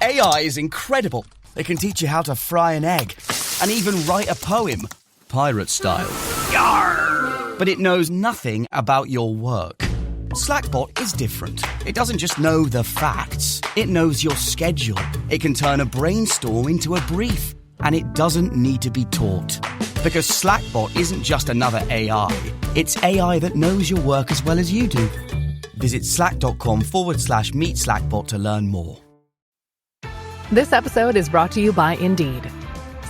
AI is incredible. It can teach you how to fry an egg and even write a poem, pirate style. Yarr! But it knows nothing about your work. Slackbot is different. It doesn't just know the facts. It knows your schedule. It can turn a brainstorm into a brief. And it doesn't need to be taught. Because Slackbot isn't just another AI. It's AI that knows your work as well as you do. Visit slack.com/meet Slackbot to learn more. This episode is brought to you by Indeed.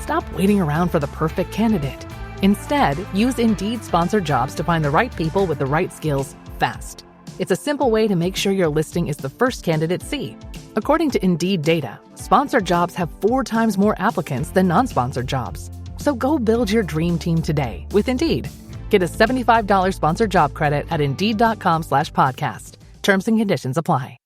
Stop waiting around for the perfect candidate. Instead, use Indeed sponsored jobs to find the right people with the right skills fast. It's a simple way to make sure your listing is the first candidates see. According to Indeed data, sponsored jobs have 4 times more applicants than non-sponsored jobs. So go build your dream team today with Indeed. Get a $75 sponsored job credit at Indeed.com/podcast. Terms and conditions apply.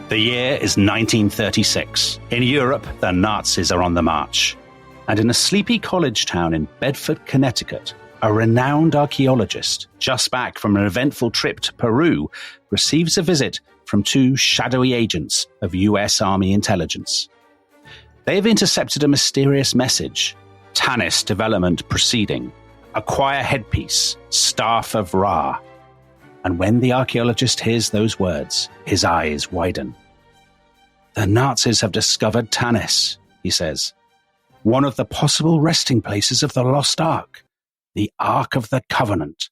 The year is 1936. In Europe, the Nazis are on the march. And in a sleepy college town in Bedford, Connecticut, a renowned archaeologist, just back from an eventful trip to Peru, receives a visit from 2 shadowy agents of US Army intelligence. They have intercepted a mysterious message: Tanis development proceeding, acquire headpiece, staff of Ra. And when the archaeologist hears those words, his eyes widen. The Nazis have discovered Tanis, he says, one of the possible resting places of the Lost Ark, the Ark of the Covenant.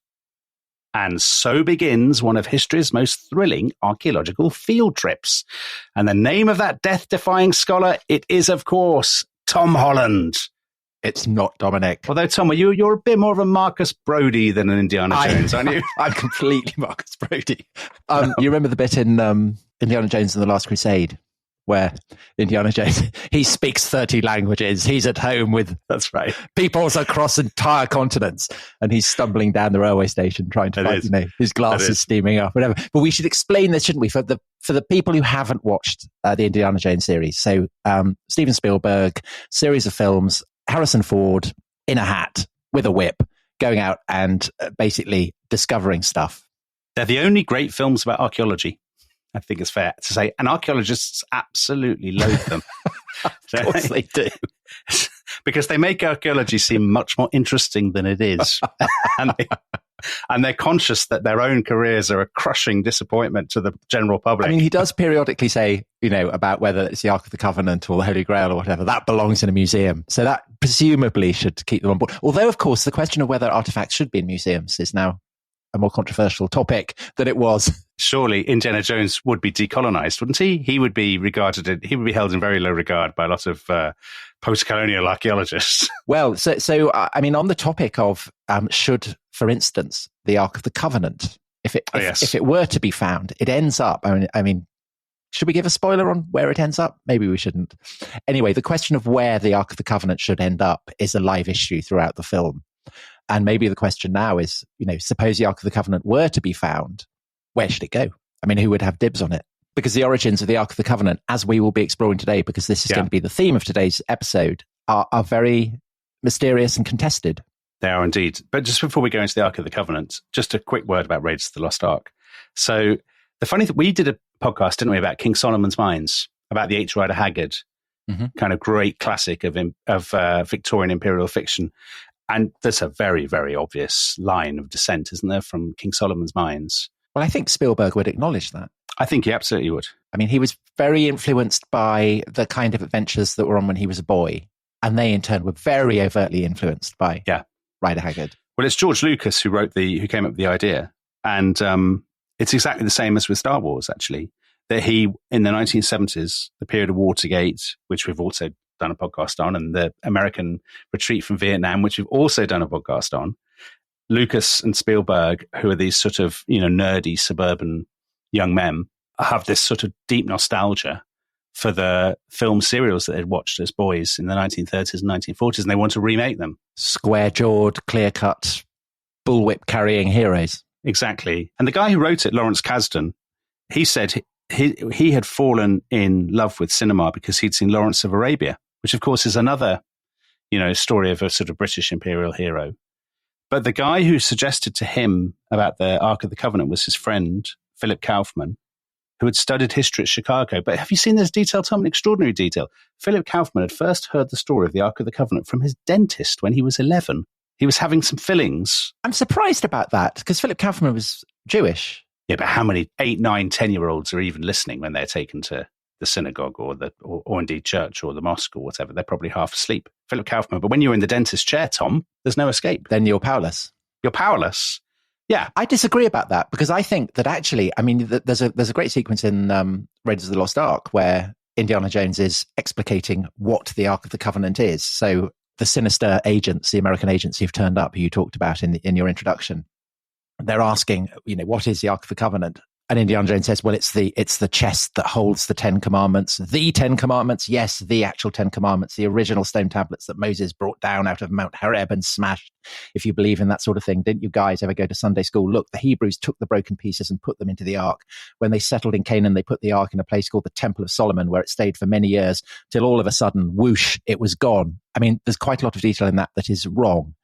And so begins one of history's most thrilling archaeological field trips. And the name of that death-defying scholar, it is, of course, Tom Holland. It's not Dominic. Although, Tom, you're a bit more of a Marcus Brody than an Indiana Jones, aren't you? I'm completely Marcus Brody. You remember the bit in Indiana Jones and the Last Crusade, where Indiana Jones, he speaks 30 languages. He's at home with that's right peoples across entire continents, and he's stumbling down the railway station trying to find, his glasses steaming up, whatever. But we should explain this, shouldn't we, for the people who haven't watched the Indiana Jones series. So Steven Spielberg, series of films, Harrison Ford in a hat with a whip, going out and basically discovering stuff. They're the only great films about archaeology, I think it's fair to say. And archaeologists absolutely loathe them. Of course they do. Because they make archaeology seem much more interesting than it is. and they're conscious that their own careers are a crushing disappointment to the general public. I mean, he does periodically say, about whether it's the Ark of the Covenant or the Holy Grail or whatever, that belongs in a museum. So that presumably should keep them on board. Although, of course, the question of whether artifacts should be in museums is now a more controversial topic than it was. Surely Indiana Jones would be decolonized, wouldn't he? He would be held in very low regard by a lot of post-colonial archaeologists. Well, so I mean, on the topic of should, for instance, the Ark of the Covenant, if it were to be found, it ends up, I mean, should we give a spoiler on where it ends up? Maybe we shouldn't. Anyway, the question of where the Ark of the Covenant should end up is a live issue throughout the film. And maybe the question now is, suppose the Ark of the Covenant were to be found, where should it go? I mean, who would have dibs on it? Because the origins of the Ark of the Covenant, as we will be exploring today, because this is going to be the theme of today's episode, are very mysterious and contested. They are indeed. But just before we go into the Ark of the Covenant, just a quick word about Raiders of the Lost Ark. So the funny thing, we did a podcast, didn't we, about King Solomon's Mines, about the H. Rider Haggard, kind of great classic of Victorian imperial fiction. And there's a very, very obvious line of descent, isn't there, from King Solomon's Mines? Well, I think Spielberg would acknowledge that. I think he absolutely would. I mean, he was very influenced by the kind of adventures that were on when he was a boy. And they, in turn, were very overtly influenced by Rider Haggard. Well, it's George Lucas who who came up with the idea. And it's exactly the same as with Star Wars, actually. That he, in the 1970s, the period of Watergate, which we've also done a podcast on, and the American retreat from Vietnam, which we've also done a podcast on, Lucas and Spielberg, who are these sort of, nerdy suburban young men, have this sort of deep nostalgia for the film serials that they'd watched as boys in the 1930s and 1940s, and they want to remake them. Square-jawed, clear-cut, bullwhip-carrying heroes. Exactly. And the guy who wrote it, Lawrence Kasdan, he said he had fallen in love with cinema because he'd seen Lawrence of Arabia, which, of course, is another story of a sort of British imperial hero. But the guy who suggested to him about the Ark of the Covenant was his friend, Philip Kaufman, who had studied history at Chicago. But have you seen this detail, Tom? An extraordinary detail. Philip Kaufman had first heard the story of the Ark of the Covenant from his dentist when he was 11. He was having some fillings. I'm surprised about that, because Philip Kaufman was Jewish. Yeah, but how many 8, 9, 10-year-olds are even listening when they're taken to the synagogue or indeed church or the mosque or whatever? They're probably half asleep. Philip Kaufman. But when you're in the dentist chair, Tom, there's no escape. Then you're powerless. You're powerless. Yeah. I disagree about that, because I think that actually, there's a great sequence in Raiders of the Lost Ark where Indiana Jones is explicating what the Ark of the Covenant is. So the sinister agents, the American agents who've turned up, who you talked about in your introduction, they're asking, what is the Ark of the Covenant? And Indiana Jones says, well, it's the chest that holds the 10 Commandments. The 10 Commandments, yes, the actual 10 Commandments, the original stone tablets that Moses brought down out of Mount Horeb and smashed, if you believe in that sort of thing. Didn't you guys ever go to Sunday school? Look, the Hebrews took the broken pieces and put them into the Ark. When they settled in Canaan, they put the Ark in a place called the Temple of Solomon, where it stayed for many years, till all of a sudden, whoosh, it was gone. There's quite a lot of detail in that is wrong.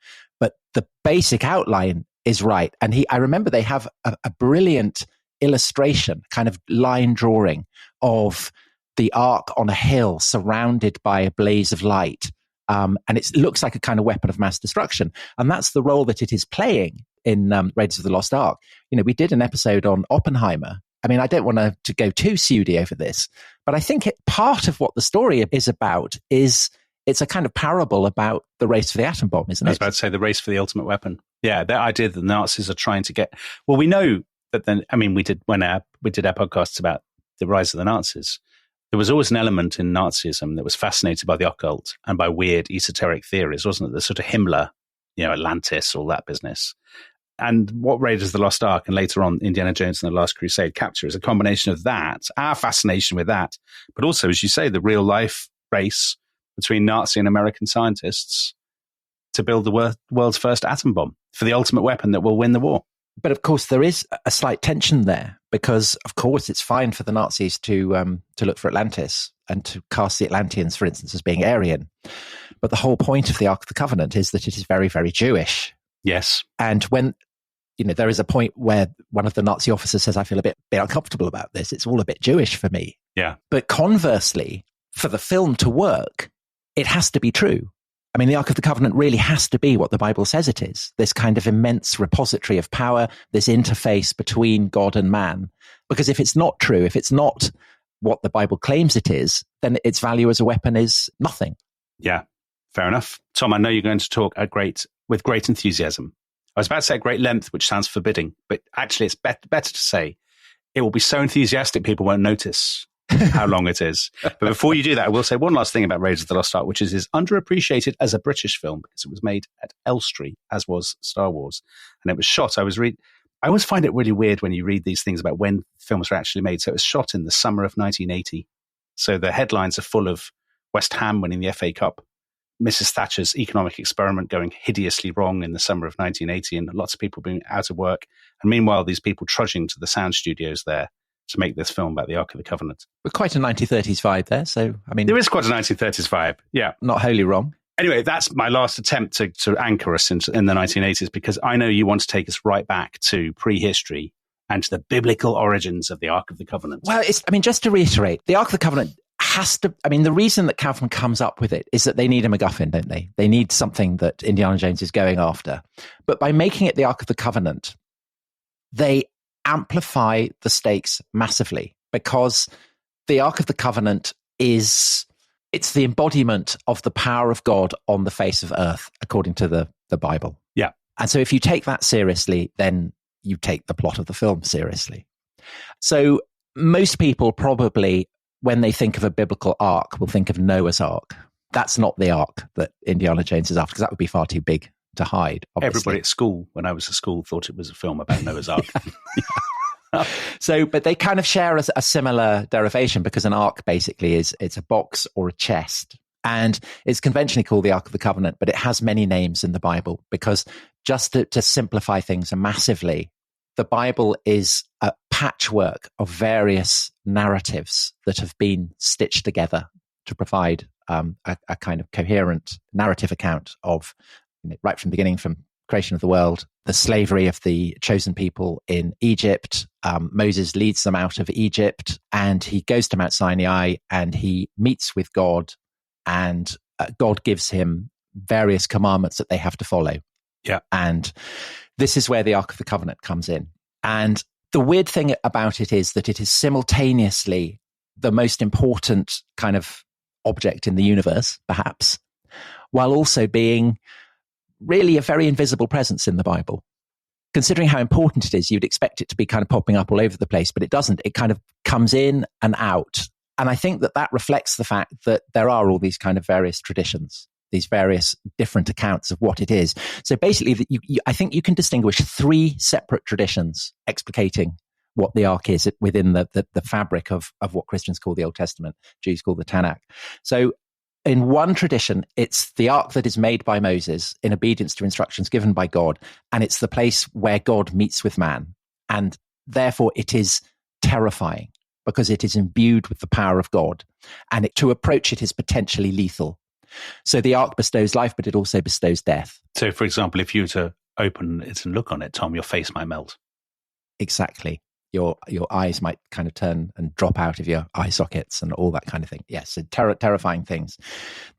But the basic outline is right. And I remember they have a brilliant illustration, kind of line drawing of the Ark on a hill surrounded by a blaze of light. And it looks like a kind of weapon of mass destruction. And that's the role that it is playing in Raiders of the Lost Ark. We did an episode on Oppenheimer. I don't want to go too pseudy over this, but I think part of what the story is about is it's a kind of parable about the race for the atom bomb, isn't it? I was about to say the race for the ultimate weapon. Yeah, that idea that the Nazis are trying to get... Well, we know that then, we did our podcasts about the rise of the Nazis. There was always an element in Nazism that was fascinated by the occult and by weird esoteric theories, wasn't it? The sort of Himmler, Atlantis, all that business. And what Raiders of the Lost Ark and later on Indiana Jones and the Last Crusade capture is a combination of that, our fascination with that, but also, as you say, the real life race between Nazi and American scientists to build the world's first atom bomb for the ultimate weapon that will win the war. But of course, there is a slight tension there, because of course it's fine for the Nazis to look for Atlantis and to cast the Atlanteans, for instance, as being Aryan. But the whole point of the Ark of the Covenant is that it is very, very Jewish. Yes. And when there is a point where one of the Nazi officers says, I feel a bit uncomfortable about this. It's all a bit Jewish for me. Yeah. But conversely, for the film to work, it has to be true. The Ark of the Covenant really has to be what the Bible says it is, this kind of immense repository of power, this interface between God and man. Because if it's not true, if it's not what the Bible claims it is, then its value as a weapon is nothing. Yeah, fair enough. Tom, I know you're going to talk with great enthusiasm. I was about to say at great length, which sounds forbidding, but actually it's better to say it will be so enthusiastic people won't notice how long it is. But before you do that, I will say one last thing about Raiders of the Lost Ark, which is underappreciated as a British film because it was made at Elstree, as was Star Wars. And it was shot, I always find it really weird when you read these things about when films were actually made. So it was shot in the summer of 1980. So the headlines are full of West Ham winning the FA Cup, Mrs. Thatcher's economic experiment going hideously wrong in the summer of 1980, and lots of people being out of work. And meanwhile, these people trudging to the sound studios there to make this film about the Ark of the Covenant. But quite a 1930s vibe there. So, there is quite a 1930s vibe. Yeah. Not wholly wrong. Anyway, that's my last attempt to anchor us in the 1980s, because I know you want to take us right back to prehistory and to the biblical origins of the Ark of the Covenant. Well, just to reiterate, the Ark of the Covenant has to, the reason that Kaufman comes up with it is that they need a MacGuffin, don't they? They need something that Indiana Jones is going after. But by making it the Ark of the Covenant, they amplify the stakes massively, because the Ark of the Covenant it's the embodiment of the power of God on the face of earth, according to the Bible. Yeah. And so if you take that seriously, then you take the plot of the film seriously. So most people probably, when they think of a biblical ark, will think of Noah's Ark. That's not the ark that Indiana Jones is after, because that would be far too big to hide. Obviously. Everybody at school, when I was at school, thought it was a film about Noah's Ark. So, but they kind of share a similar derivation, because an ark basically it's a box or a chest. And it's conventionally called the Ark of the Covenant, but it has many names in the Bible, because just to simplify things massively, the Bible is a patchwork of various narratives that have been stitched together to provide a kind of coherent narrative account of, right from the beginning, from creation of the world, the slavery of the chosen people in Egypt. Moses leads them out of Egypt, and he goes to Mount Sinai and he meets with God, and God gives him various commandments that they have to follow. Yeah. And this is where the Ark of the Covenant comes in. And the weird thing about it is that it is simultaneously the most important kind of object in the universe, perhaps, while also being really a very invisible presence in the Bible. Considering how important it is, you'd expect it to be kind of popping up all over the place, but it doesn't. It kind of comes in and out. And I think that reflects the fact that there are all these kind of various traditions, these various different accounts of what it is. So basically, I think you can distinguish 3 separate traditions explicating what the Ark is within the fabric of what Christians call the Old Testament, Jews call the Tanakh. So in one tradition, it's the Ark that is made by Moses in obedience to instructions given by God, and it's the place where God meets with man. And therefore, it is terrifying because it is imbued with the power of God, and to approach it is potentially lethal. So the Ark bestows life, but it also bestows death. So, for example, if you were to open it and look on it, Tom, your face might melt. Exactly. Your eyes might kind of turn and drop out of your eye sockets and all that kind of thing. Yes, so terrifying things.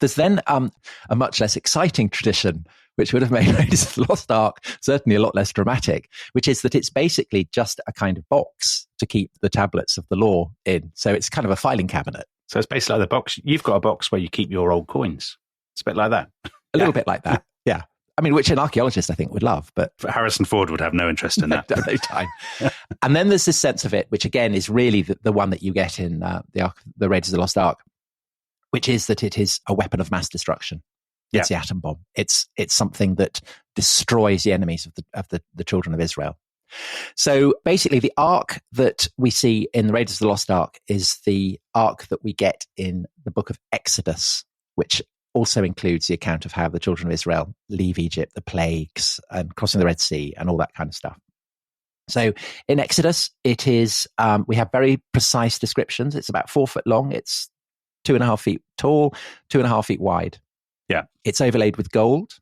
There's then a much less exciting tradition, which would have made Raiders of the Lost Ark certainly a lot less dramatic, which is that it's basically just a kind of box to keep the tablets of the law in. So it's kind of a filing cabinet. So it's basically like the box. You've got a box where you keep your old coins. It's a bit like that. A little bit like that, yeah. I mean, which an archaeologist, I think, would love. But Harrison Ford would have no interest in that. No time. And then there's this sense of it, which again is really the one that you get in the Raiders of the Lost Ark, which is that it is a weapon of mass destruction. It's the atom bomb. It's something that destroys the enemies of the children of Israel. So basically, the Ark that we see in the Raiders of the Lost Ark is the Ark that we get in the book of Exodus, which also includes the account of how the children of Israel leave Egypt, the plagues, and crossing the Red Sea, and all that kind of stuff. So in Exodus, it is we have very precise descriptions. It's about 4 foot long. It's 2.5 feet tall, 2.5 feet wide. Yeah, it's overlaid with gold.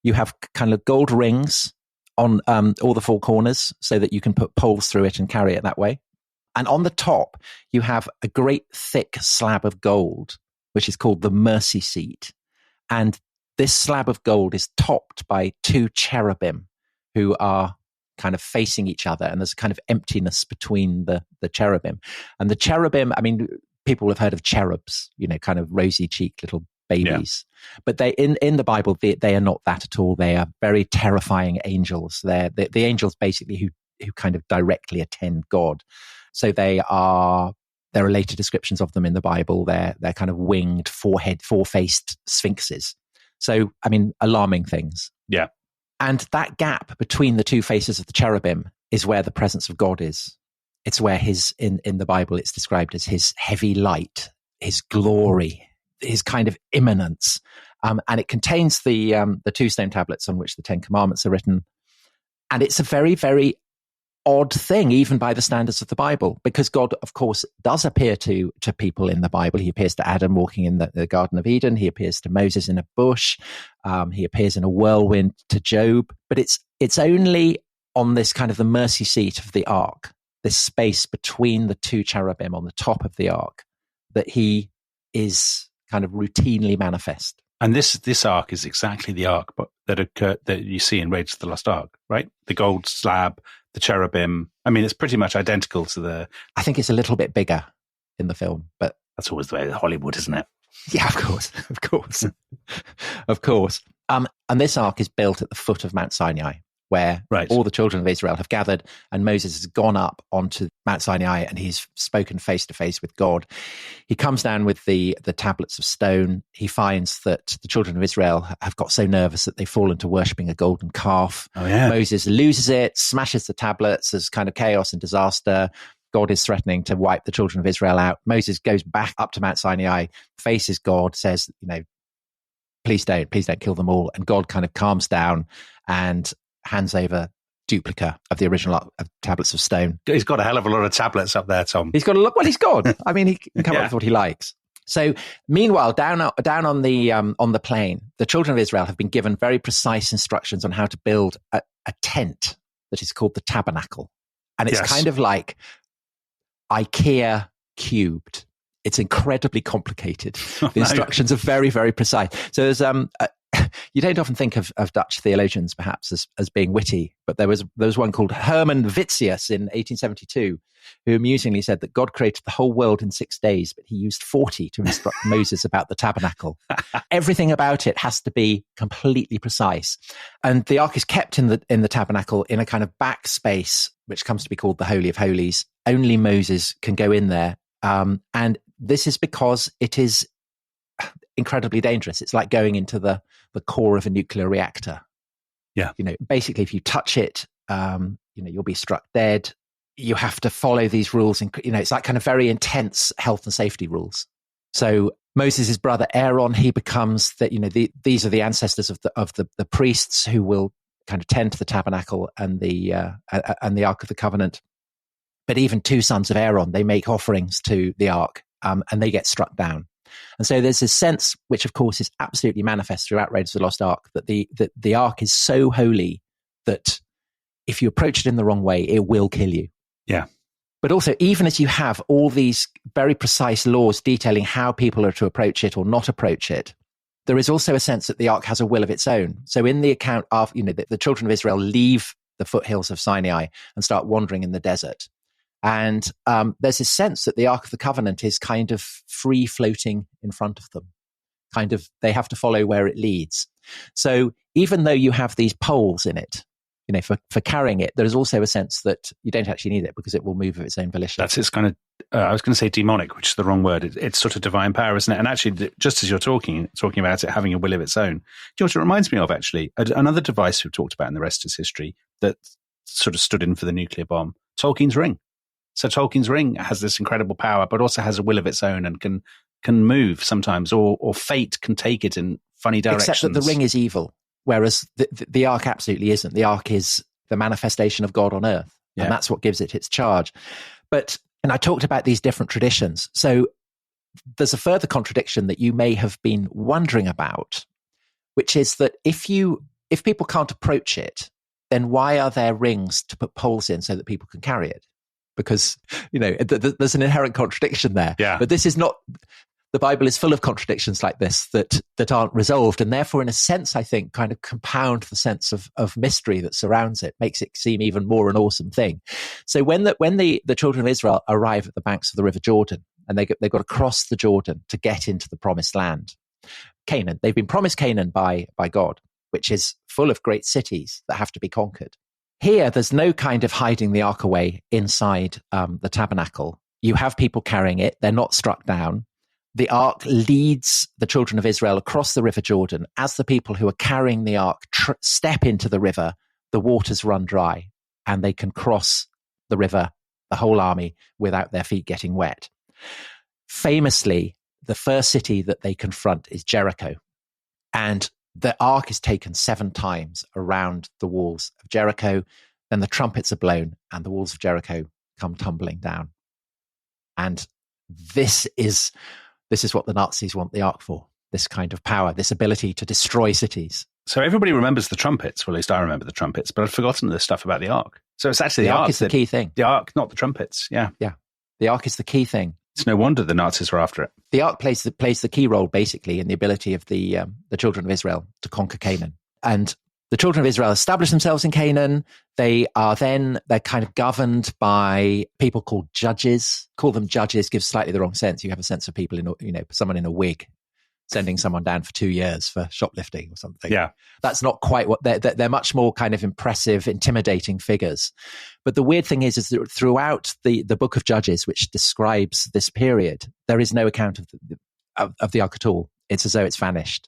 You have kind of gold rings on all the 4 corners, so that you can put poles through it and carry it that way. And on the top, you have a great thick slab of gold, which is called the mercy seat. And this slab of gold is topped by 2 cherubim who are kind of facing each other. And there's a kind of emptiness between the cherubim. And the cherubim, I mean, people have heard of cherubs, kind of rosy-cheeked little babies. Yeah. But they in the Bible, they are not that at all. They are very terrifying angels. They're the angels basically who kind of directly attend God. So there are later descriptions of them in the Bible. They're kind of winged, four-faced sphinxes. So, I mean, alarming things. Yeah. And that gap between the 2 faces of the cherubim is where the presence of God is. It's where in the Bible, it's described as his heavy light, his glory, his kind of immanence. And it contains the 2 stone tablets on which the 10 Commandments are written. And it's a very, very odd thing, even by the standards of the Bible, because God, of course, does appear to people in the Bible. He appears to Adam walking in the Garden of Eden. He appears to Moses in a bush. He appears in a whirlwind to Job. But it's only on this kind of the mercy seat of the ark, this space between the 2 cherubim on the top of the ark, that he is kind of routinely manifest. And this ark is exactly the ark that you see in Raiders of the Lost Ark, right? The gold slab, the cherubim. I mean, it's pretty much identical to the... I think it's a little bit bigger in the film, but... That's always the way of Hollywood, isn't it? Yeah, of course. Of course. And this ark is built at the foot of Mount Sinai, where all the children of Israel have gathered, and Moses has gone up onto Mount Sinai and he's spoken face to face with God. He comes down with the tablets of stone. He finds that the children of Israel have got so nervous that they fall into worshipping a golden calf. Oh, yeah. Moses loses it, smashes the tablets. There's kind of chaos and disaster. God is threatening to wipe the children of Israel out. Moses goes back up to Mount Sinai, faces God, says, please don't kill them all. And God kind of calms down and hands over duplica of the original tablets of stone. He's got a hell of a lot of tablets up there, Tom. He's got a lot. Well, he's God. I mean, he can come up with what he likes. So meanwhile, down on the plain, the children of Israel have been given very precise instructions on how to build a tent that is called the tabernacle. And it's kind of like IKEA cubed. It's incredibly complicated. The instructions are very, very precise. So there's you don't often think of Dutch theologians perhaps as being witty, but there was one called Herman Vitzius in 1872 who amusingly said that God created the whole world in 6 days, but he used 40 to instruct Moses about the tabernacle. Everything about it has to be completely precise. And the ark is kept in the tabernacle in a kind of back space, which comes to be called the Holy of Holies. Only Moses can go in there. And this is because it is incredibly dangerous. It's like going into the core of a nuclear reactor. Yeah. Basically, if you touch it, you'll be struck dead. You have to follow these rules. And, it's like kind of very intense health and safety rules. So Moses' brother Aaron, he becomes that, these are the ancestors of the priests who will kind of tend to the tabernacle and the Ark of the Covenant. But even two sons of Aaron, they make offerings to the ark, and they get struck down. And so there's this sense, which of course is absolutely manifest throughout Raiders of the Lost Ark, that the ark is so holy that if you approach it in the wrong way, it will kill you. Yeah. But also, even as you have all these very precise laws detailing how people are to approach it or not approach it, there is also a sense that the ark has a will of its own. So in the account of, the children of Israel leave the foothills of Sinai and start wandering in the desert. And there's this sense that the Ark of the Covenant is kind of free floating in front of them. Kind of, they have to follow where it leads. So even though you have these poles in it, for carrying it, there's also a sense that you don't actually need it because it will move of its own volition. That's its kind of, I was going to say demonic, which is the wrong word. It's sort of divine power, isn't it? And actually, just as you're talking about it having a will of its own, do you know what it reminds me of, actually? Another device we've talked about in the rest is history that sort of stood in for the nuclear bomb, Tolkien's ring. So Tolkien's ring has this incredible power, but also has a will of its own and can move sometimes, or fate can take it in funny directions. Except that the ring is evil, whereas the ark absolutely isn't. The ark is the manifestation of God on earth, and that's what gives it its charge. And I talked about these different traditions. So there's a further contradiction that you may have been wondering about, which is that if people can't approach it, then why are there rings to put poles in so that people can carry it? Because, there's an inherent contradiction there. Yeah. But this is not, the Bible is full of contradictions like this that aren't resolved. And therefore, in a sense, I think, kind of compound the sense of mystery that surrounds it, makes it seem even more an awesome thing. So when the children of Israel arrive at the banks of the River Jordan, and they've got to cross the Jordan to get into the promised land, Canaan, they've been promised Canaan by God, which is full of great cities that have to be conquered. Here, there's no kind of hiding the ark away inside the tabernacle. You have people carrying it. They're not struck down. The ark leads the children of Israel across the River Jordan. As the people who are carrying the ark step into the river, the waters run dry and they can cross the river, the whole army, without their feet getting wet. Famously, the first city that they confront is Jericho. And the ark is taken 7 times around the walls of Jericho. Then the trumpets are blown and the walls of Jericho come tumbling down. And this is what the Nazis want the ark for, this kind of power, this ability to destroy cities. So everybody remembers the trumpets, well, at least I remember the trumpets, but I've forgotten the stuff about the ark. So it's actually the ark is the key thing. The ark, not the trumpets, yeah. Yeah, the ark is the key thing. It's no wonder the Nazis were after it. The ark plays the key role, basically, in the ability of the children of Israel to conquer Canaan. And the children of Israel establish themselves in Canaan. They're kind of governed by people called judges. Call them judges gives slightly the wrong sense. You have a sense of people someone in a wig sending someone down for 2 years for shoplifting or something. Yeah. That's not quite what they're much more kind of impressive, intimidating figures. But the weird thing is that throughout the book of Judges, which describes this period, there is no account of the ark at all. It's as though it's vanished.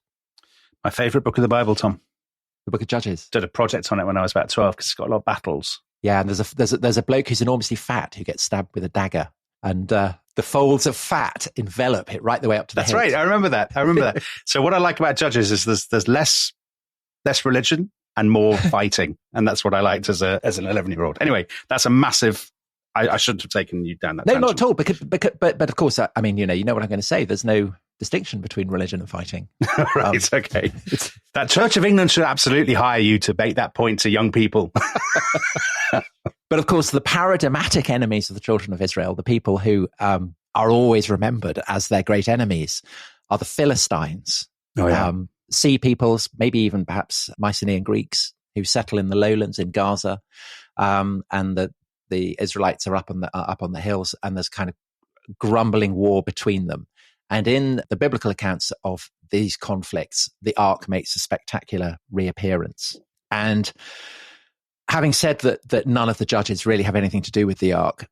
My favorite book of the Bible, Tom. The book of Judges. Did a project on it when I was about 12 because it's got a lot of battles. Yeah, and there's a bloke who's enormously fat who gets stabbed with a dagger. And the folds of fat envelop it right the way up to the That's hilt. right. I remember that. So what I like about Judges is there's less religion and more fighting. And that's what I liked as an 11-year-old. Anyway, that's a massive I shouldn't have taken you down that No, tangent. not at all. But of course, I mean, you know what I'm going to say. There's no distinction between religion and fighting. Right, okay. That Church of England should absolutely hire you to make that point to young people. But of course, the paradigmatic enemies of the children of Israel, the people who are always remembered as their great enemies, are the Philistines. Oh, yeah. Sea peoples, maybe even perhaps Mycenaean Greeks, who settle in the lowlands in Gaza, and the Israelites are up on the hills, and there's kind of grumbling war between them. And in the biblical accounts of these conflicts, the ark makes a spectacular reappearance. And having said that none of the judges really have anything to do with the ark,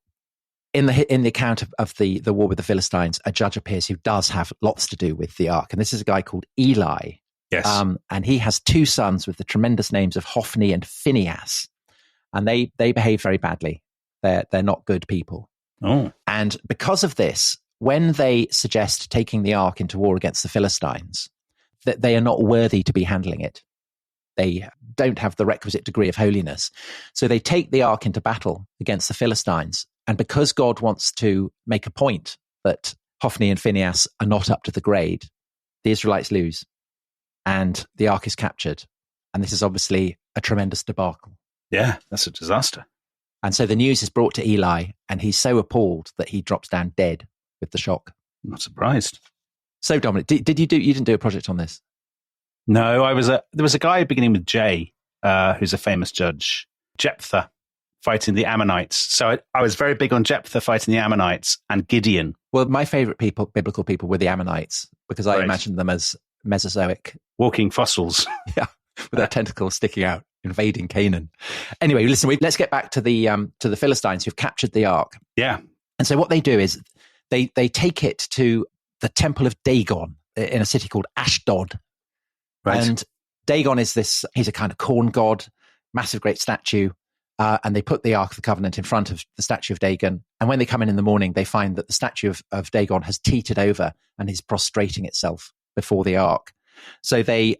in the account of the war with the Philistines, a judge appears who does have lots to do with the ark. And this is a guy called Eli. Yes. And he has two sons with the tremendous names of Hophni and Phinehas. And they behave very badly. They're not good people. Oh. And because of this, when they suggest taking the ark into war against the Philistines, that they are not worthy to be handling it. They don't have the requisite degree of holiness. So they take the ark into battle against the Philistines. And because God wants to make a point that Hophni and Phinehas are not up to the grade, the Israelites lose and the ark is captured. And this is obviously a tremendous debacle. Yeah, that's a disaster. And so the news is brought to Eli, and he's so appalled that he drops down dead with the shock. I'm not surprised. So, Dominic, you didn't do a project on this? No, there was a guy beginning with J, who's a famous judge, Jephthah, fighting the Ammonites. So I was very big on Jephthah fighting the Ammonites and Gideon. Well, my favorite biblical people were the Ammonites, because I imagined them as Mesozoic. Walking fossils. Yeah, with their tentacles sticking out, invading Canaan. Anyway, listen, let's get back to the Philistines who've captured the ark. Yeah. And so what they do is they take it to the temple of Dagon in a city called Ashdod. Right. And Dagon is he's a kind of corn god, massive great statue. And they put the Ark of the Covenant in front of the statue of Dagon. And when they come in the morning, they find that the statue of Dagon has teetered over and is prostrating itself before the Ark. So they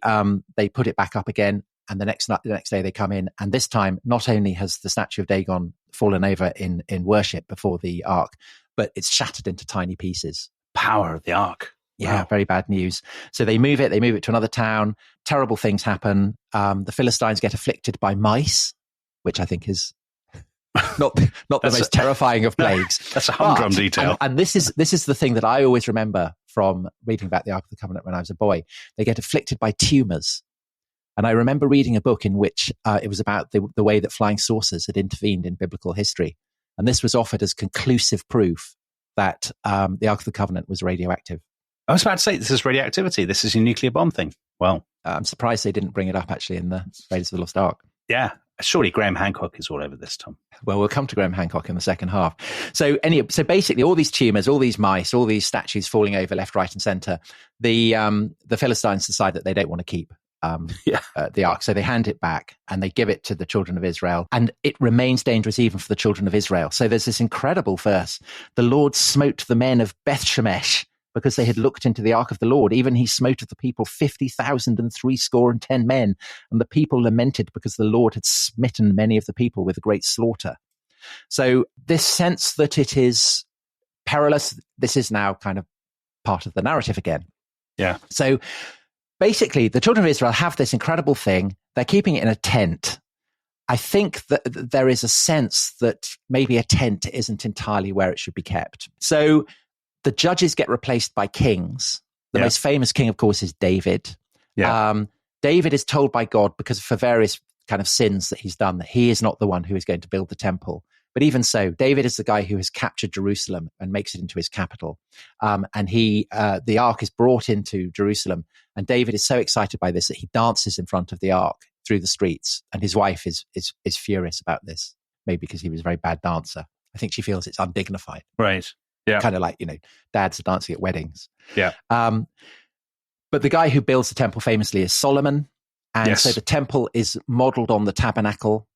put it back up again. And the next day they come in. And this time, not only has the statue of Dagon fallen over in worship before the Ark, but it's shattered into tiny pieces. Power of the Ark. Yeah, wow. Very bad news. So they move it to another town. Terrible things happen. The Philistines get afflicted by mice, which I think is not the most terrifying of plagues. No, that's a humdrum detail. And this is the thing that I always remember from reading about the Ark of the Covenant when I was a boy. They get afflicted by tumors. And I remember reading a book in which it was about the way that flying saucers had intervened in biblical history. And this was offered as conclusive proof that the Ark of the Covenant was radioactive. I was about to say, this is radioactivity. This is a nuclear bomb thing. Well, I'm surprised they didn't bring it up actually in the Raiders of the Lost Ark. Yeah. Surely Graham Hancock is all over this, Tom. Well, we'll come to Graham Hancock in the second half. So basically all these tumors, all these mice, all these statues falling over left, right and center, the Philistines decide that they don't want to keep the ark. So they hand it back and they give it to the children of Israel, and it remains dangerous even for the children of Israel. So there's this incredible verse. The Lord smote the men of Beth Shemesh because they had looked into the ark of the Lord. Even he smote of the people 50,000 and 70 men. And the people lamented because the Lord had smitten many of the people with a great slaughter. So this sense that it is perilous, this is now kind of part of the narrative again. Yeah. So basically, the children of Israel have this incredible thing. They're keeping it in a tent. I think that there is a sense that maybe a tent isn't entirely where it should be kept. So the judges get replaced by kings. The most famous king, of course, is David. Yeah. David is told by God, because for various kind of sins that he's done, that he is not the one who is going to build the temple. But even so, David is the guy who has captured Jerusalem and makes it into his capital. And the ark is brought into Jerusalem. And David is so excited by this that he dances in front of the ark through the streets. And his wife is furious about this, maybe because he was a very bad dancer. I think she feels it's undignified. Right. Yeah. Kind of like, dads are dancing at weddings. Yeah. But the guy who builds the temple famously is Solomon. And so the temple is modeled on the tabernacle,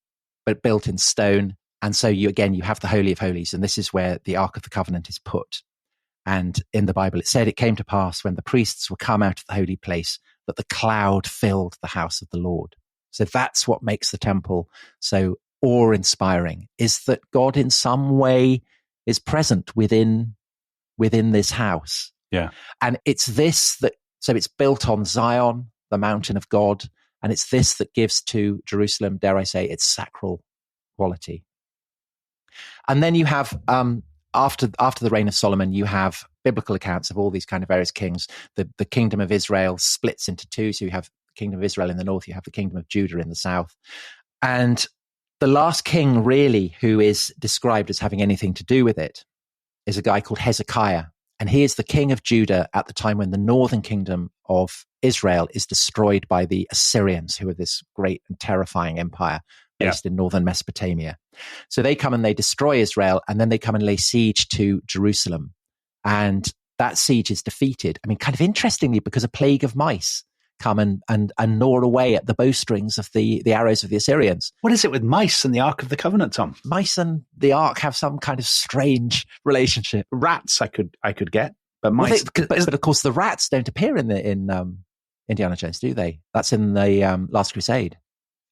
but built in stone. And so you have the Holy of Holies, and this is where the Ark of the Covenant is put. And in the Bible, it said, it came to pass when the priests were come out of the holy place that the cloud filled the house of the Lord. So that's what makes the temple so awe-inspiring is that God in some way is present within this house. Yeah. And it's this that, so it's built on Zion, the mountain of God, and it's this that gives to Jerusalem, dare I say, its sacral quality. And then you have, after the reign of Solomon, you have biblical accounts of all these kind of various kings. The kingdom of Israel splits into two. So you have the kingdom of Israel in the north, you have the kingdom of Judah in the south. And the last king really who is described as having anything to do with it is a guy called Hezekiah. And he is the king of Judah at the time when the northern kingdom of Israel is destroyed by the Assyrians, who are this great and terrifying empire based in northern Mesopotamia. So they come and they destroy Israel, and then they come and lay siege to Jerusalem. And that siege is defeated. I mean, kind of interestingly, because a plague of mice come and gnaw away at the bowstrings of the arrows of the Assyrians. What is it with mice and the Ark of the Covenant, Tom? Mice and the Ark have some kind of strange relationship. Rats I could get, but mice. Well, but of course, the rats don't appear in Indiana Jones, do they? That's in the Last Crusade.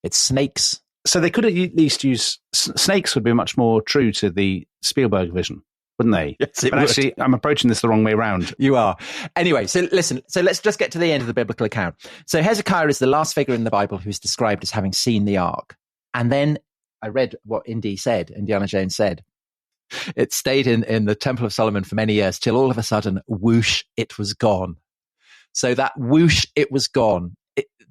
It's snakes. So they could at least use snakes. Would be much more true to the Spielberg vision, wouldn't they? Yes, it but would. Actually, I'm approaching this the wrong way around. You are. Anyway, so listen. So let's just get to the end of the biblical account. So Hezekiah is the last figure in the Bible who's described as having seen the ark. And then I read what Indiana Jones said. It stayed in the Temple of Solomon for many years till all of a sudden, whoosh, it was gone. So that whoosh, it was gone.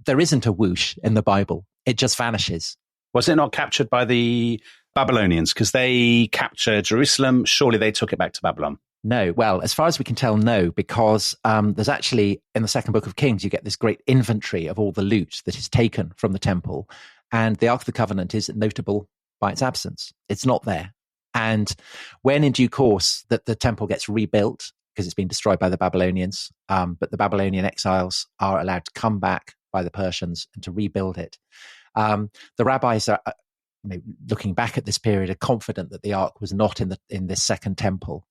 There isn't a whoosh in the Bible. It just vanishes. Was it not captured by the Babylonians? Because they captured Jerusalem. Surely they took it back to Babylon. No. Well, as far as we can tell, no, because there's actually, in the second book of Kings, you get this great inventory of all the loot that is taken from the temple. And the Ark of the Covenant is notable by its absence. It's not there. And when in due course that the temple gets rebuilt, because it's been destroyed by the Babylonians, but the Babylonian exiles are allowed to come back by the Persians and to rebuild it. The rabbis are, looking back at this period, are confident that the ark was not in this second temple.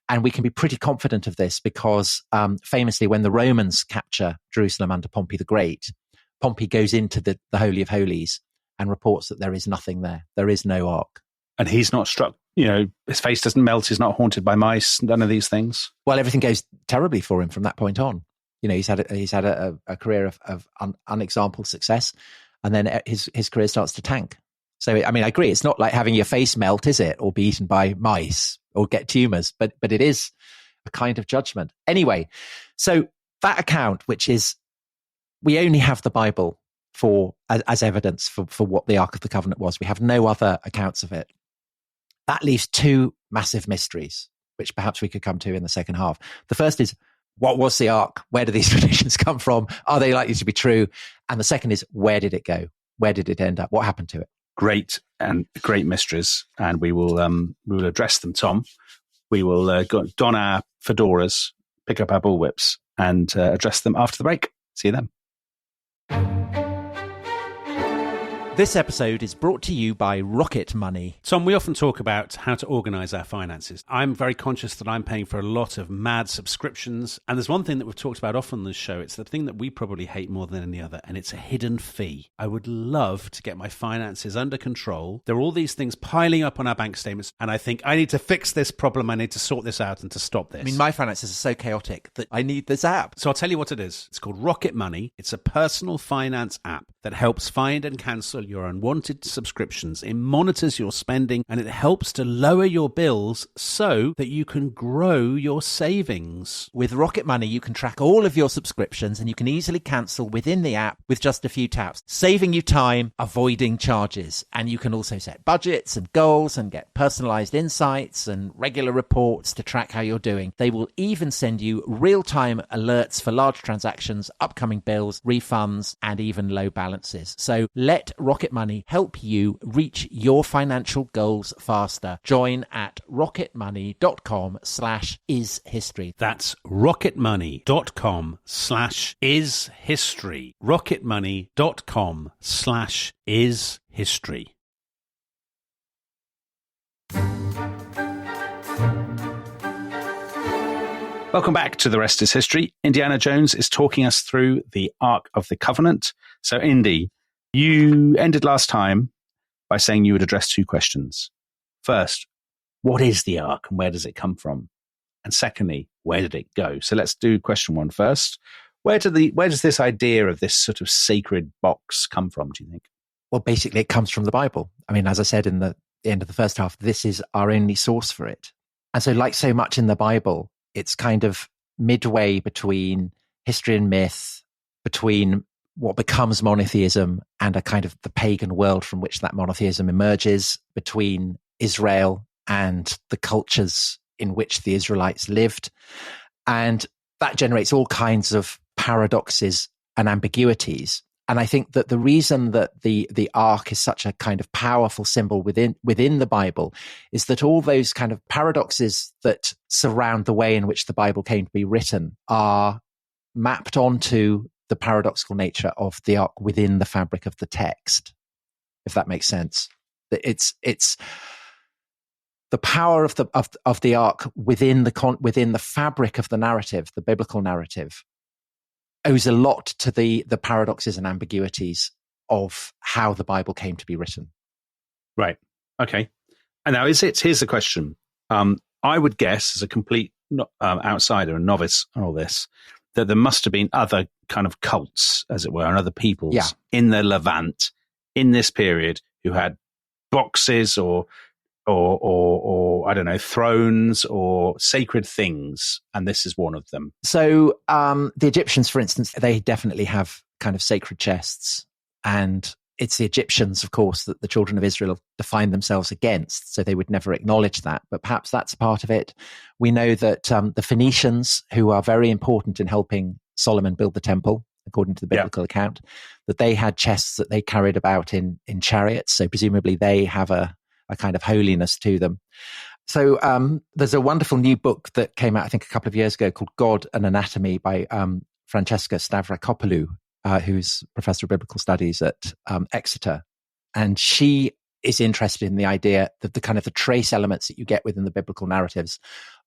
And we can be pretty confident of this because famously when the Romans capture Jerusalem under Pompey the Great, Pompey goes into the Holy of Holies and reports that there is nothing there. There is no ark. And he's not struck, his face doesn't melt, he's not haunted by mice, none of these things. Well, everything goes terribly for him from that point on. He's had a career of unexampled success. And then his career starts to tank. So, I mean, I agree. It's not like having your face melt, is it? Or be eaten by mice or get tumors, but it is a kind of judgment. Anyway, so that account, which is, we only have the Bible as evidence for what the Ark of the Covenant was. We have no other accounts of it. That leaves two massive mysteries, which perhaps we could come to in the second half. The first is, what was the ark? Where do these traditions come from? Are they likely to be true? And the second is, where did it go? Where did it end up? What happened to it? Great mysteries, and we will address them, Tom. We will don our fedoras, pick up our bullwhips, and address them after the break. See you then. This episode is brought to you by Rocket Money. Tom, we often talk about how to organise our finances. I'm very conscious that I'm paying for a lot of mad subscriptions. And there's one thing that we've talked about often on this show. It's the thing that we probably hate more than any other, and it's a hidden fee. I would love to get my finances under control. There are all these things piling up on our bank statements, and I think I need to fix this problem. I need to sort this out and to stop this. I mean, my finances are so chaotic that I need this app. So I'll tell you what it is. It's called Rocket Money. It's a personal finance app that helps find and cancel your unwanted subscriptions. It monitors your spending and it helps to lower your bills so that you can grow your savings. With Rocket Money, you can track all of your subscriptions and you can easily cancel within the app with just a few taps, saving you time, avoiding charges. And you can also set budgets and goals and get personalized insights and regular reports to track how you're doing. They will even send you real-time alerts for large transactions, upcoming bills, refunds, and even low balances. So let Rocket Money help you reach your financial goals faster. Join at rocketmoney.com/ishistory. That's rocketmoney.com/ishistory. rocketmoney.com/ishistory. Welcome back to The Rest is History. Indiana Jones is talking us through the Ark of the Covenant. So, Indy, you ended last time by saying you would address two questions. First, what is the ark and where does it come from? And secondly, where did it go? So let's do question one first. Where does this idea of this sort of sacred box come from, do you think? Well, basically, it comes from the Bible. I mean, as I said in the end of the first half, this is our only source for it. And so, like so much in the Bible, it's kind of midway between history and myth, between what becomes monotheism and a kind of the pagan world from which that monotheism emerges, between Israel and the cultures in which the Israelites lived. And that generates all kinds of paradoxes and ambiguities. And I think that the reason that the ark is such a kind of powerful symbol within the Bible is that all those kind of paradoxes that surround the way in which the Bible came to be written are mapped onto the paradoxical nature of the ark within the fabric of the text, if that makes sense. It's the power of the ark within the fabric of the narrative, the biblical narrative, owes a lot to the paradoxes and ambiguities of how the Bible came to be written. Right. Okay. And now here's the question. I would guess, as a complete outsider and novice on all this, that there must have been other kind of cults, as it were, and other peoples in the Levant in this period who had boxes or I don't know, thrones or sacred things, and this is one of them. So the Egyptians, for instance, they definitely have kind of sacred chests, and it's the Egyptians, of course, that the children of Israel defined themselves against, so they would never acknowledge that, but perhaps that's part of it. We know that the Phoenicians, who are very important in helping Solomon build the temple, according to the biblical account, that they had chests that they carried about in chariots, so presumably they have a kind of holiness to them. So there's a wonderful new book that came out, I think, a couple of years ago called God and Anatomy by Francesca Stavrakopoulou, who's Professor of Biblical Studies at Exeter. And she is interested in the idea that the kind of the trace elements that you get within the biblical narratives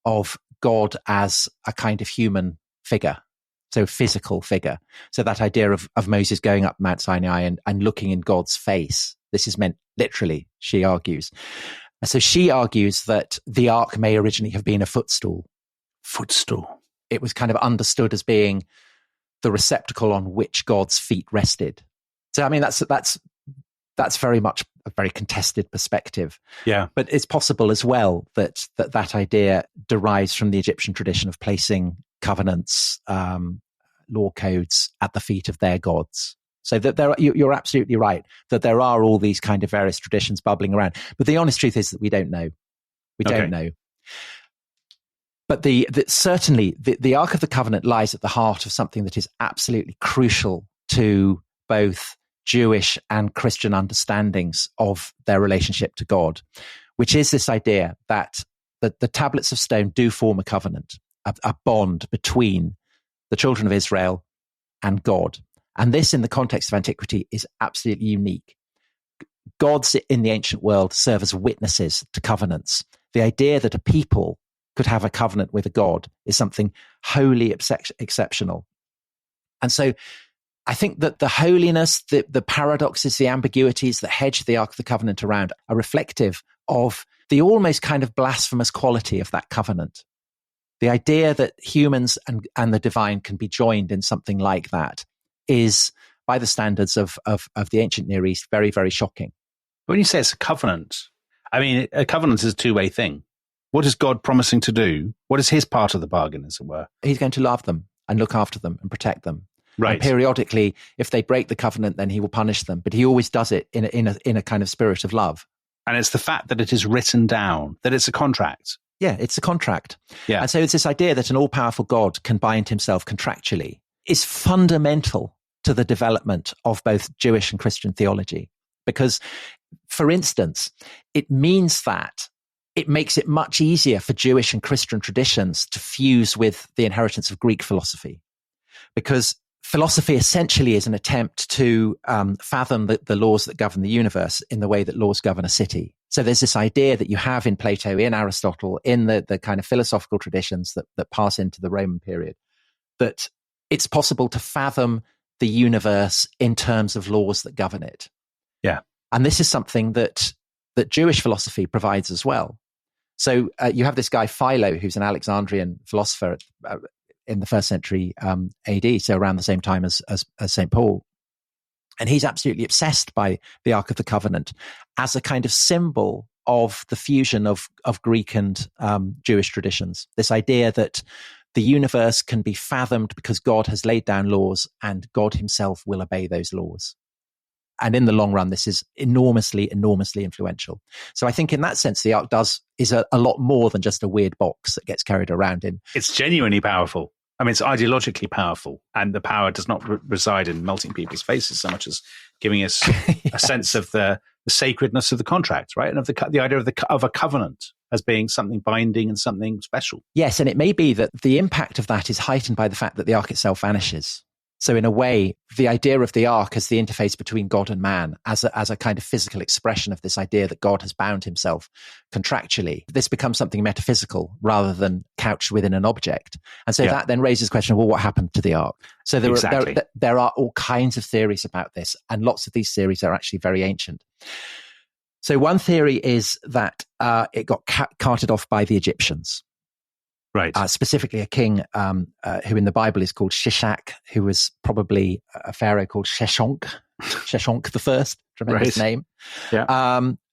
of God as a kind of human figure, so physical figure. So that idea of Moses going up Mount Sinai and looking in God's face. This is meant literally, she argues. So she argues that the ark may originally have been a footstool. Footstool. It was kind of understood as being the receptacle on which God's feet rested. So, I mean, that's very much a very contested perspective. Yeah. But it's possible as well that idea derives from the Egyptian tradition of placing covenants, law codes at the feet of their gods. So that you're absolutely right that there are all these kind of various traditions bubbling around. But the honest truth is that we don't know. We don't know. But certainly the Ark of the Covenant lies at the heart of something that is absolutely crucial to both Jewish and Christian understandings of their relationship to God, which is this idea that the tablets of stone do form a covenant, a bond between the children of Israel and God. And this, in the context of antiquity, is absolutely unique. Gods in the ancient world serve as witnesses to covenants. The idea that a people could have a covenant with a god is something wholly exceptional. And so I think that the holiness, the paradoxes, the ambiguities that hedge the Ark of the Covenant around are reflective of the almost kind of blasphemous quality of that covenant. The idea that humans and the divine can be joined in something like that is, by the standards of the ancient Near East, very, very shocking. When you say it's a covenant, I mean, a covenant is a two-way thing. What is God promising to do? What is his part of the bargain, as it were? He's going to love them and look after them and protect them. Right. And periodically, if they break the covenant, then he will punish them. But he always does it in a kind of spirit of love. And it's the fact that it is written down, that it's a contract. Yeah, it's a contract. Yeah. And so it's this idea that an all-powerful God can bind himself contractually is fundamental to the development of both Jewish and Christian theology. Because, for instance, it means that it makes it much easier for Jewish and Christian traditions to fuse with the inheritance of Greek philosophy. Because philosophy essentially is an attempt to fathom the laws that govern the universe in the way that laws govern a city. So there's this idea that you have in Plato, in Aristotle, in the kind of philosophical traditions that pass into the Roman period, that it's possible to fathom the universe in terms of laws that govern it. Yeah. And this is something that Jewish philosophy provides as well. So you have this guy Philo, who's an Alexandrian philosopher in the 1st century AD, so around the same time as St. Paul. And he's absolutely obsessed by the Ark of the Covenant as a kind of symbol of the fusion of Greek and Jewish traditions. This idea that the universe can be fathomed because God has laid down laws and God himself will obey those laws. And in the long run, this is enormously, enormously influential. So I think in that sense, the Ark is a lot more than just a weird box that gets carried around in. It's genuinely powerful. I mean, it's ideologically powerful, and the power does not reside in melting people's faces so much as giving us a sense of the sacredness of the contract, right? And of the idea of a covenant as being something binding and something special. Yes, and it may be that the impact of that is heightened by the fact that the Ark itself vanishes. So in a way, the idea of the Ark as the interface between God and man, as a kind of physical expression of this idea that God has bound himself contractually, this becomes something metaphysical rather than couched within an object. And so that then raises the question, well, what happened to the Ark? So there are all kinds of theories about this, and lots of these theories are actually very ancient. So one theory is that it got carted off by the Egyptians. Right. Specifically a king who in the Bible is called Shishak, who was probably a pharaoh called Sheshonk the First, tremendous name. Yeah.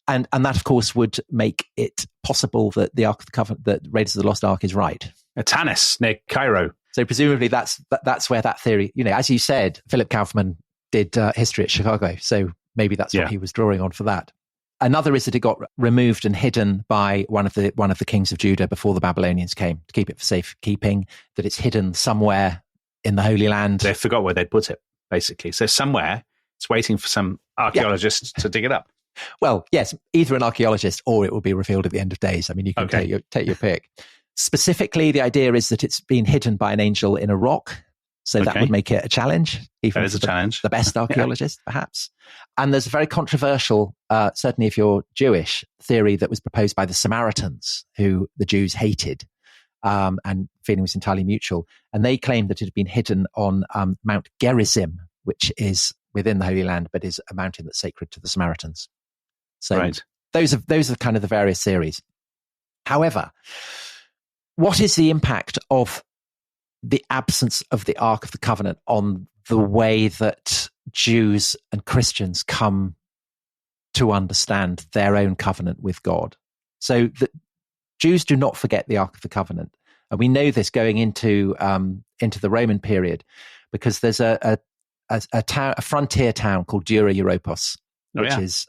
And that, of course, would make it possible that the Ark of the Covenant, that Raiders of the Lost Ark is right. Tanis, near Cairo. So presumably that's where that theory, as you said, Philip Kaufman did history at Chicago. So maybe that's what he was drawing on for that. Another is that it got removed and hidden by one of the kings of Judah before the Babylonians came to keep it for safekeeping, that it's hidden somewhere in the Holy Land. They forgot where they'd put it, basically. So somewhere it's waiting for some archaeologists to dig it up. Well, yes, either an archaeologist or it will be revealed at the end of days. I mean, you can take your pick. Specifically, the idea is that it's been hidden by an angel in a rock. So that would make it a challenge. Even that is a challenge. The best archaeologist, perhaps. And there's a very controversial, certainly if you're Jewish, theory that was proposed by the Samaritans, who the Jews hated, and feeling was entirely mutual. And they claimed that it had been hidden on Mount Gerizim, which is within the Holy Land, but is a mountain that's sacred to the Samaritans. So those are kind of the various theories. However, what is the impact of the absence of the Ark of the Covenant on the way that Jews and Christians come to understand their own covenant with God? So the Jews do not forget the Ark of the Covenant. And we know this going into the Roman period, because there's a frontier town called Dura Europos, which is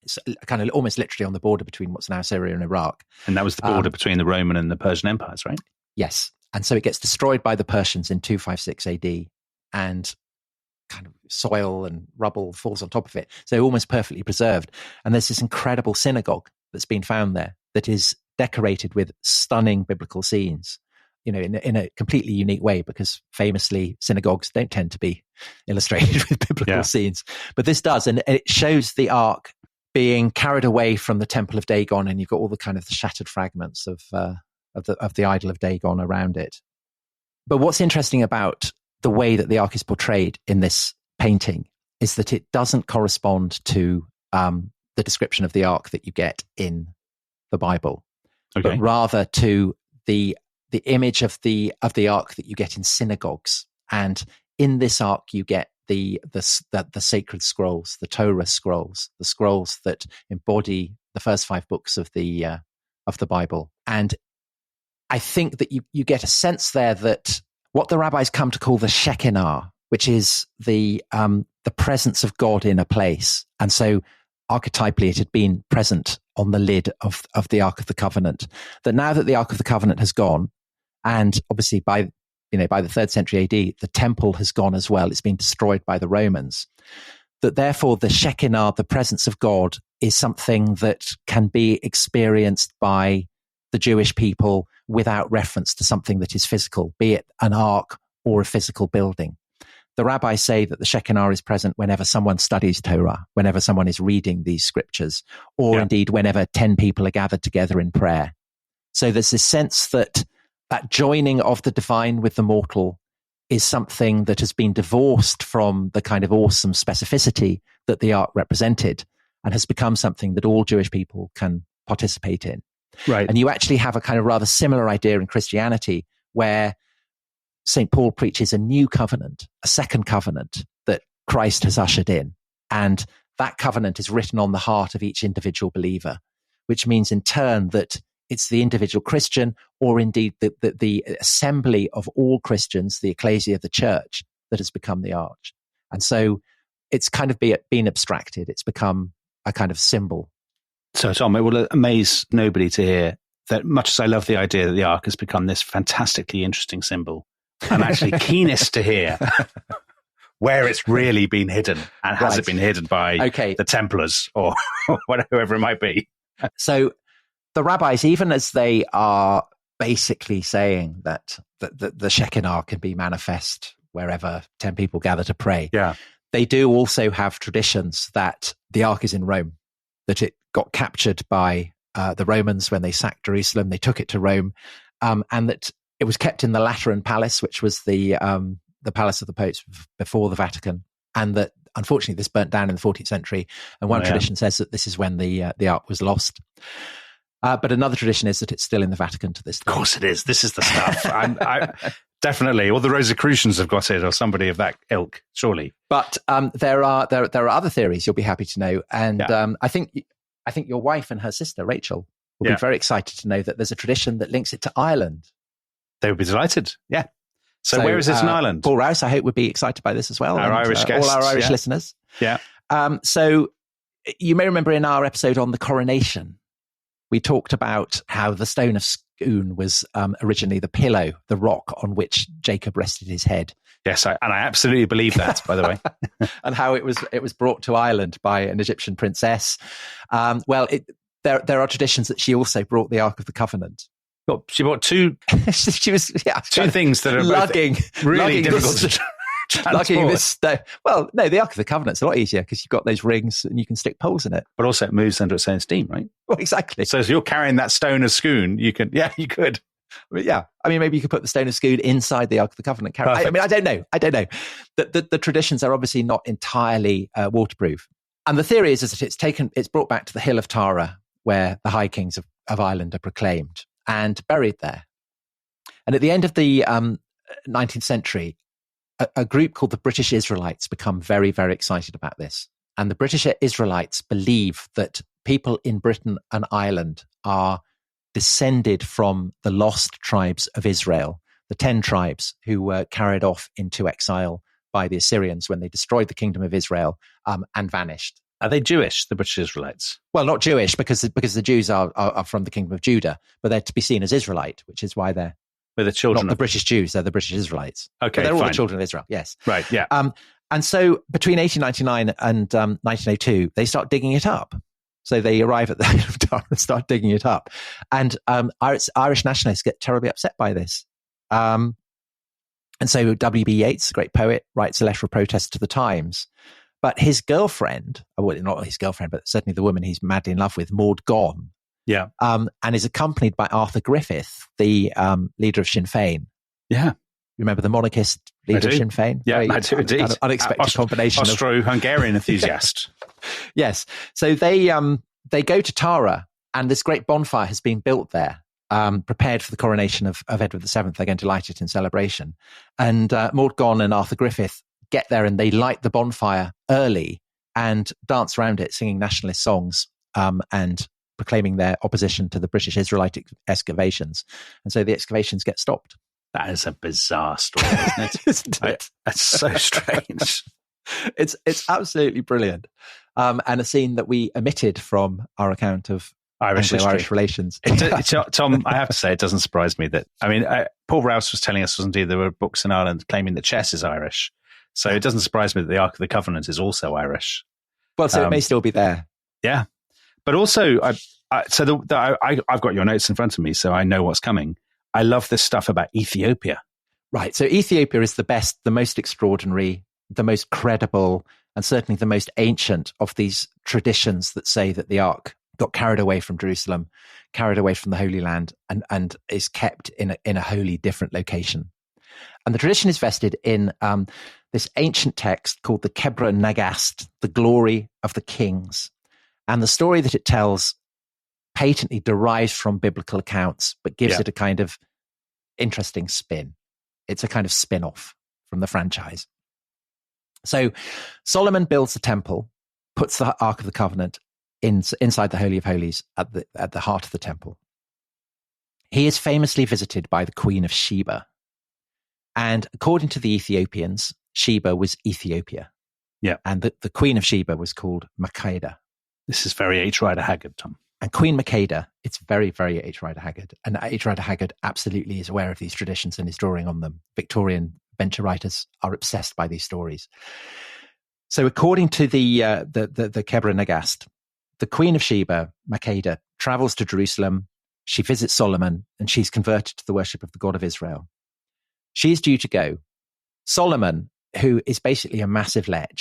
it's kind of almost literally on the border between what's now Syria and Iraq. And that was the border between the Roman and the Persian empires, right? Yes. And so it gets destroyed by the Persians in 256 AD, and kind of soil and rubble falls on top of it. So almost perfectly preserved. And there's this incredible synagogue that's been found there that is decorated with stunning biblical scenes, in a completely unique way, because famously synagogues don't tend to be illustrated with biblical scenes. But this does, and it shows the Ark being carried away from the Temple of Dagon, and you've got all the kind of the shattered fragments of the idol of Dagon around it. But what's interesting about the way that the Ark is portrayed in this painting is that it doesn't correspond to the description of the Ark that you get in the Bible, but rather to the image of the Ark that you get in synagogues. And in this Ark, you get the sacred scrolls, the Torah scrolls, the scrolls that embody the first 5 books of the Bible. And I think that you get a sense there that what the rabbis come to call the Shekinah, which is the presence of God in a place. And so archetypally it had been present on the lid of the Ark of the Covenant, that now that the Ark of the Covenant has gone, and obviously by the 3rd century AD, the temple has gone as well. It's been destroyed by the Romans. That therefore the Shekinah, the presence of God, is something that can be experienced by the Jewish people without reference to something that is physical, be it an ark or a physical building. The rabbis say that the Shekinah is present whenever someone studies Torah, whenever someone is reading these scriptures, or indeed whenever 10 people are gathered together in prayer. So there's this sense that joining of the divine with the mortal is something that has been divorced from the kind of awesome specificity that the ark represented and has become something that all Jewish people can participate in. Right. And you actually have a kind of rather similar idea in Christianity where St. Paul preaches a new covenant, a second covenant that Christ has ushered in. And that covenant is written on the heart of each individual believer, which means in turn that it's the individual Christian, or indeed the assembly of all Christians, the ecclesia of the church, that has become the arch. And so it's kind of been abstracted. It's become a kind of symbol. So, Tom, it will amaze nobody to hear that much as I love the idea that the ark has become this fantastically interesting symbol, I'm actually keenest to hear where it's really been hidden, and has it been hidden by the Templars or whatever it might be. So the rabbis, even as they are basically saying that the Shekinah can be manifest wherever 10 people gather to pray, they do also have traditions that the ark is in Rome, that it got captured by the Romans when they sacked Jerusalem. They took it to Rome, and that it was kept in the Lateran Palace, which was the palace of the popes before the Vatican, and that unfortunately this burnt down in the 14th century. And one tradition says that this is when the ark was lost. But another tradition is that it's still in the Vatican to this day. Of course it is. This is the stuff. I definitely. All the Rosicrucians have got it, or somebody of that ilk, surely. But there are other theories you'll be happy to know. And I think your wife and her sister, Rachel, will be very excited to know that there's a tradition that links it to Ireland. They would be delighted. Yeah. So where is it in Ireland? Paul Rouse, I hope, would be excited by this as well. Our Irish guests. All our Irish listeners. Yeah. So you may remember in our episode on the coronation, we talked about how the stone of Scone was originally the pillow, the rock on which Jacob rested his head. Yes, and I absolutely believe that, by the way. And how it was brought to Ireland by an Egyptian princess. There are traditions that she also brought the Ark of the Covenant. She bought two. She was two things that are lugging really difficult to lugging this stone. Well, no, the Ark of the Covenant's a lot easier because you've got those rings and you can stick poles in it. But also it moves under its own steam, right? Well, exactly. So as you're carrying that stone of Scone, you could. You could. I mean, maybe you could put the stone of Scone inside the Ark of the Covenant. I don't know. The traditions are obviously not entirely waterproof. And the theory is that it's brought back to the hill of Tara, where the high kings of Ireland are proclaimed and buried there. And at the end of the 19th century, a group called the British Israelites become very, very excited about this. And the British Israelites believe that people in Britain and Ireland are descended from the lost tribes of Israel, the 10 tribes who were carried off into exile by the Assyrians when they destroyed the kingdom of Israel and vanished. Are they Jewish, the British Israelites? Well, not Jewish, because the Jews are from the kingdom of Judah, but they're to be seen as Israelite, which is why they're the children not the British Jews, they're the British Israelites. Okay, but they're all the children of Israel, yes. Right, yeah. And so between 1899 and 1902, they start digging it up. So they arrive at the hill of Tara and start digging it up. And Irish nationalists get terribly upset by this. And so W.B. Yeats, a great poet, writes a letter of protest to the Times. But his girlfriend, well, not his girlfriend, but certainly the woman he's madly in love with, Maud Gonne, and is accompanied by Arthur Griffith, the leader of Sinn Féin. Yeah. Remember the monarchist leader of Sinn Féin? Yeah, I do indeed. Unexpected combination. Austro-Hungarian enthusiast. Yes. So they go to Tara, and this great bonfire has been built there, prepared for the coronation of Edward VII. They're going to light it in celebration. And Maud Gonne and Arthur Griffith get there and they light the bonfire early and dance around it, singing nationalist songs and proclaiming their opposition to the British Israelite excavations. And so the excavations get stopped. That is a bizarre story, isn't it? Isn't it? That's so strange. It's absolutely brilliant. And a scene that we omitted from our account of Irish relations. Tom, I have to say, it doesn't surprise me that, Paul Rouse was telling us, wasn't he, there were books in Ireland claiming that chess is Irish. So it doesn't surprise me that the Ark of the Covenant is also Irish. Well, so it may still be there. Yeah. But also, I've got your notes in front of me, so I know what's coming. I love this stuff about Ethiopia. Right. So Ethiopia is the best, the most extraordinary, the most credible, and certainly the most ancient of these traditions that say that the Ark got carried away from Jerusalem, carried away from the Holy Land, and is kept in a wholly different location. And the tradition is vested in this ancient text called the Kebra Nagast, the glory of the kings. And the story that it tells patently derives from biblical accounts, but gives it a kind of interesting spin. It's a kind of spin-off from the franchise. So Solomon builds the temple, puts the Ark of the Covenant inside the Holy of Holies at the heart of the temple. He is famously visited by the Queen of Sheba. And according to the Ethiopians, Sheba was Ethiopia. Yeah. And the Queen of Sheba was called Makeda. This is very H. Rider Haggard, Tom. And Queen Makeda, it's very, very H. Rider Haggard. And H. Rider Haggard absolutely is aware of these traditions and is drawing on them. Victorian venture writers are obsessed by these stories. So according to the Kebra Nagast, the Queen of Sheba, Makeda, travels to Jerusalem. She visits Solomon and she's converted to the worship of the God of Israel. She's due to go. Solomon, who is basically a massive lech,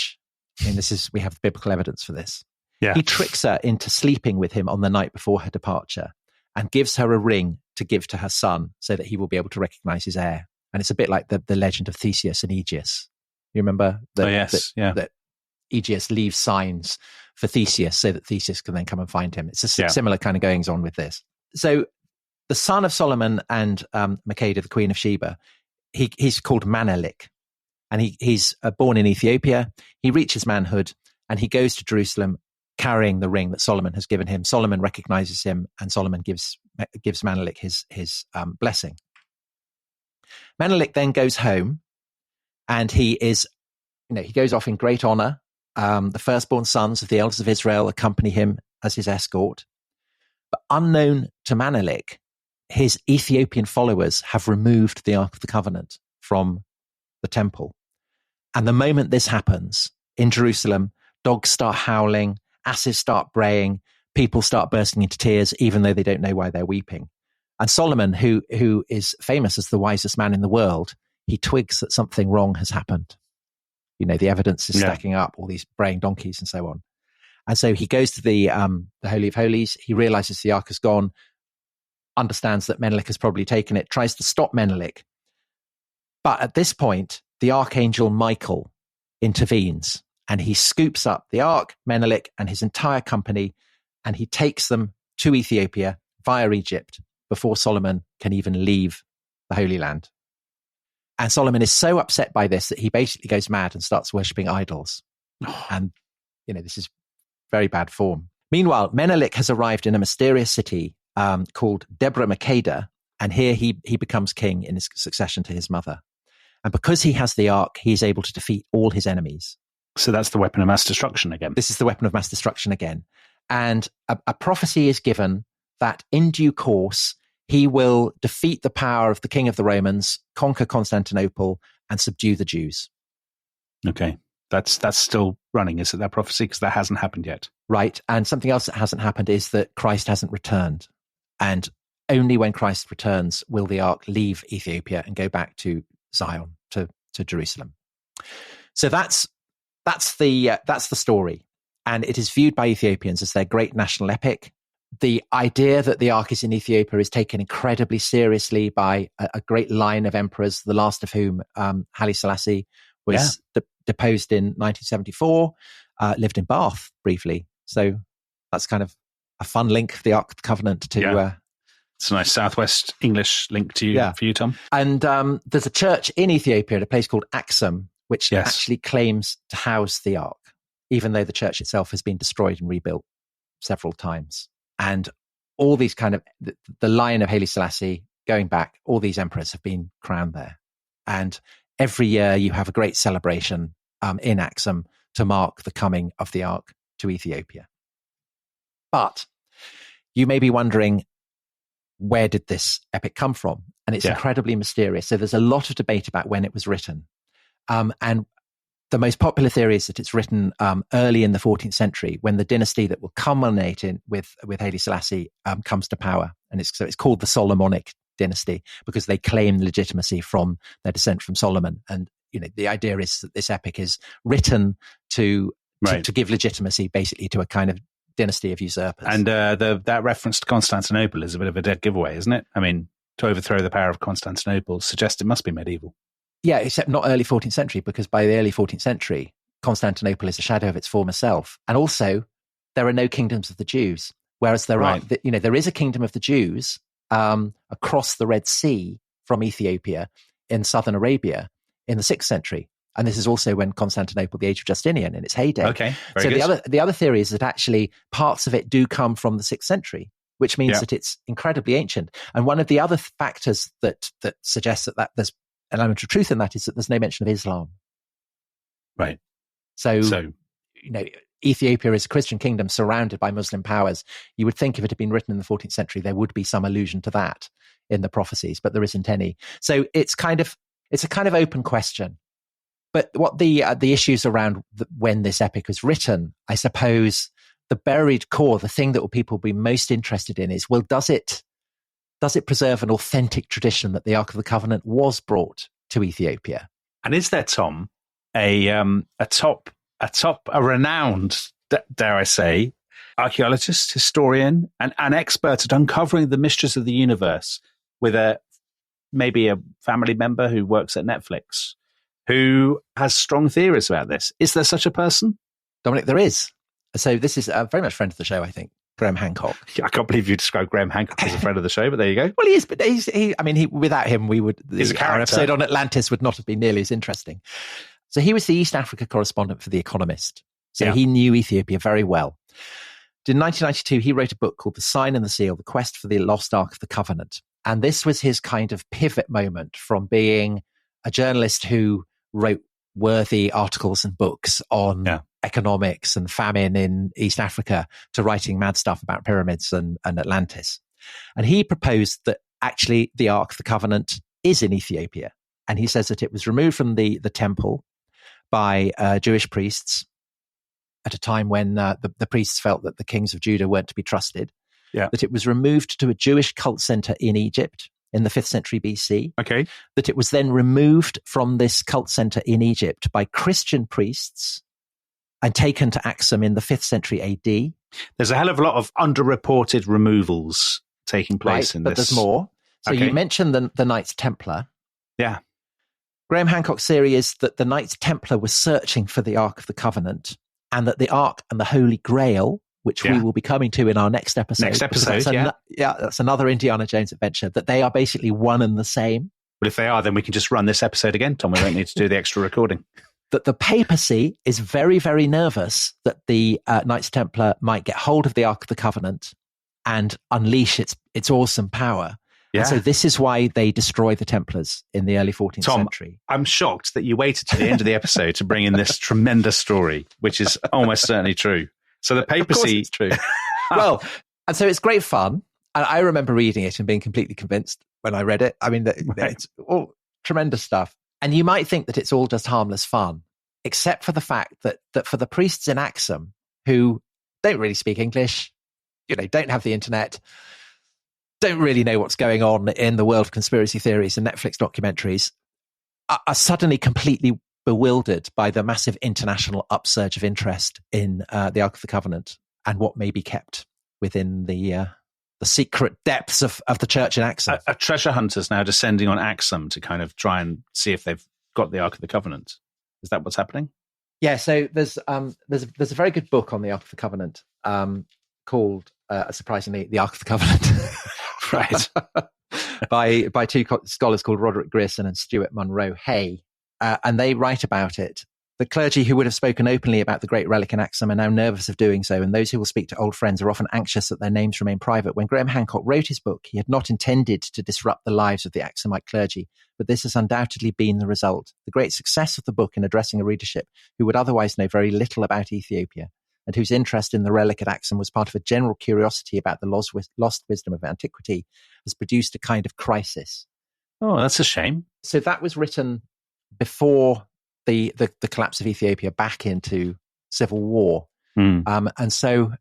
I mean, we have biblical evidence for this. Yeah. He tricks her into sleeping with him on the night before her departure and gives her a ring to give to her son so that he will be able to recognize his heir. And it's a bit like the legend of Theseus and Aegeus. You remember that Aegeus leaves signs for Theseus so that Theseus can then come and find him. It's a similar kind of goings on with this. So the son of Solomon and Makeda, the Queen of Sheba, he's called Menelik, and he's born in Ethiopia. He reaches manhood and he goes to Jerusalem carrying the ring that Solomon has given him. Solomon recognizes him and Solomon gives Menelik his blessing. Menelik then goes home and he goes off in great honor. The firstborn sons of the elders of Israel accompany him as his escort. But unknown to Menelik, his Ethiopian followers have removed the Ark of the Covenant from the temple. And the moment this happens, in Jerusalem, dogs start howling, asses start braying, people start bursting into tears, even though they don't know why they're weeping. And Solomon, who is famous as the wisest man in the world, he twigs that something wrong has happened. The evidence is stacking up, all these braying donkeys and so on. And so he goes to the Holy of Holies. He realizes the Ark has gone, understands that Menelik has probably taken it, tries to stop Menelik. But at this point, the Archangel Michael intervenes and he scoops up the Ark, Menelik, and his entire company, and he takes them to Ethiopia via Egypt before Solomon can even leave the Holy Land. And Solomon is so upset by this that he basically goes mad and starts worshipping idols. And, this is very bad form. Meanwhile, Menelik has arrived in a mysterious city called Debre Makeda, and here he becomes king in his succession to his mother. And because he has the Ark, he is able to defeat all his enemies. So that's the weapon of mass destruction again. This is the weapon of mass destruction again. And a prophecy is given that in due course, he will defeat the power of the king of the Romans, conquer Constantinople, and subdue the Jews. Okay. That's still running, is it, that prophecy? Because that hasn't happened yet. Right. And something else that hasn't happened is that Christ hasn't returned. And only when Christ returns will the Ark leave Ethiopia and go back to Zion, to Jerusalem. So that's the story. And it is viewed by Ethiopians as their great national epic. The idea that the Ark is in Ethiopia is taken incredibly seriously by a great line of emperors, the last of whom, Haile Selassie, was deposed in 1974, lived in Bath briefly. So that's kind of a fun link for the Ark of the Covenant to... It's a nice Southwest English link for you, Tom. And there's a church in Ethiopia at a place called Axum, which actually claims to house the Ark, even though the church itself has been destroyed and rebuilt several times. And all these kind of, the line of Haile Selassie going back, all these emperors have been crowned there. And every year you have a great celebration in Axum to mark the coming of the Ark to Ethiopia. But you may be wondering, where did this epic come from? And it's incredibly mysterious. So there's a lot of debate about when it was written. And the most popular theory is that it's written early in the 14th century, when the dynasty that will culminate with Haile Selassie comes to power. And it's called the Solomonic dynasty because they claim legitimacy from their descent from Solomon. And the idea is that this epic is written to give legitimacy basically to a kind of dynasty of usurpers. And that reference to Constantinople is a bit of a dead giveaway, isn't it? I mean, to overthrow the power of Constantinople suggests it must be medieval. Yeah, except not early 14th century, because by the early 14th century, Constantinople is a shadow of its former self. And also, there are no kingdoms of the Jews, whereas there are, there is a kingdom of the Jews across the Red Sea from Ethiopia in southern Arabia in the 6th century. And this is also when Constantinople, the age of Justinian, in its heyday. Okay, so the other theory is that actually parts of it do come from the 6th century, which means that it's incredibly ancient. And one of the other factors that suggests that there's an element of truth in that is that there's no mention of Islam. Right. So Ethiopia is a Christian kingdom surrounded by Muslim powers. You would think if it had been written in the 14th century, there would be some allusion to that in the prophecies, but there isn't any. So it's a kind of open question. But what the issues around when this epic was written, I suppose the buried core, the thing that people will be most interested in is, well, does it preserve an authentic tradition that the Ark of the Covenant was brought to Ethiopia? And is there, Tom, a renowned, dare I say, archaeologist, historian, and an expert at uncovering the mysteries of the universe, with maybe a family member who works at Netflix, who has strong theories about this? Is there such a person? Dominic, there is. So this is very much friend of the show, I think. Graham Hancock. I can't believe you described Graham Hancock as a friend of the show, but there you go. Well, he is, but without him, He's a character. Our episode on Atlantis would not have been nearly as interesting. So he was the East Africa correspondent for The Economist. So he knew Ethiopia very well. In 1992, he wrote a book called The Sign and the Seal, The Quest for the Lost Ark of the Covenant. And this was his kind of pivot moment from being a journalist who wrote worthy articles and books on economics and famine in East Africa to writing mad stuff about pyramids and Atlantis. And he proposed that actually the Ark of the Covenant is in Ethiopia. And he says that it was removed from the temple by Jewish priests at a time when the priests felt that the kings of Judah weren't to be trusted. Yeah. That it was removed to a Jewish cult center in Egypt in the 5th century BC. Okay. That it was then removed from this cult center in Egypt by Christian priests and taken to Axum in the 5th century AD. There's a hell of a lot of underreported removals taking place in this. But there's more. So you mentioned the Knights Templar. Yeah. Graham Hancock's theory is that the Knights Templar were searching for the Ark of the Covenant, and that the Ark and the Holy Grail, which we will be coming to in our next episode. That's another Indiana Jones adventure, that they are basically one and the same. But if they are, then we can just run this episode again, Tom. We don't need to do the extra recording. That the papacy is very, very nervous that the Knights Templar might get hold of the Ark of the Covenant and unleash its awesome power. Yeah. And so this is why they destroy the Templars in the early 14th century. I'm shocked that you waited to the end of the episode to bring in this tremendous story, which is almost certainly true. So the papacy... Of course it's true. Well, and so it's great fun. And I remember reading it and being completely convinced when I read it. I mean, it's all tremendous stuff. And you might think that it's all just harmless fun, except for the fact that for the priests in Axum, who don't really speak English, don't have the internet, don't really know what's going on in the world of conspiracy theories and Netflix documentaries, are suddenly completely bewildered by the massive international upsurge of interest in the Ark of the Covenant and what may be kept within the secret depths of the church in Axum. A treasure hunter's now descending on Axum to kind of try and see if they've got the Ark of the Covenant. Is that what's happening? Yeah, so there's a very good book on the Ark of the Covenant called, surprisingly, The Ark of the Covenant. Right. by two scholars called Roderick Grierson and Stuart Munro Hay. And they write about it. The clergy who would have spoken openly about the great relic in Axum are now nervous of doing so, and those who will speak to old friends are often anxious that their names remain private. When Graham Hancock wrote his book, he had not intended to disrupt the lives of the Axumite clergy, but this has undoubtedly been the result. The great success of the book in addressing a readership who would otherwise know very little about Ethiopia, and whose interest in the relic at Axum was part of a general curiosity about the lost wisdom of antiquity, has produced a kind of crisis. Oh, that's a shame. So that was written before the collapse of Ethiopia back into civil war. And so,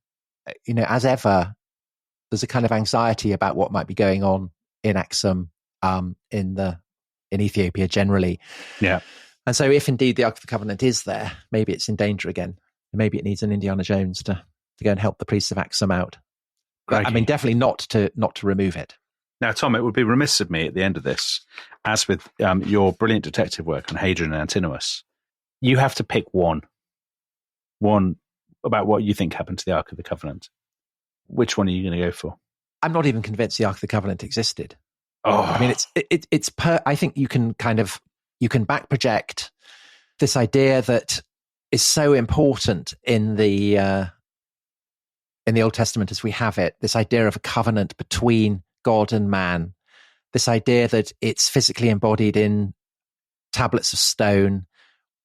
as ever, there's a kind of anxiety about what might be going on in Axum, in Ethiopia generally. Yeah. And so if indeed the Ark of the Covenant is there, maybe it's in danger again. Maybe it needs an Indiana Jones to go and help the priests of Axum out. Crikey. I mean, definitely not to remove it. Now, Tom, it would be remiss of me at the end of this, as with your brilliant detective work on Hadrian and Antinous, you have to pick one about what you think happened to the Ark of the Covenant. Which one are you going to go for? I'm not even convinced the Ark of the Covenant existed. Oh, I mean, I think you can back project this idea that is so important in the Old Testament as we have it. This idea of a covenant between God and man. This idea that it's physically embodied in tablets of stone.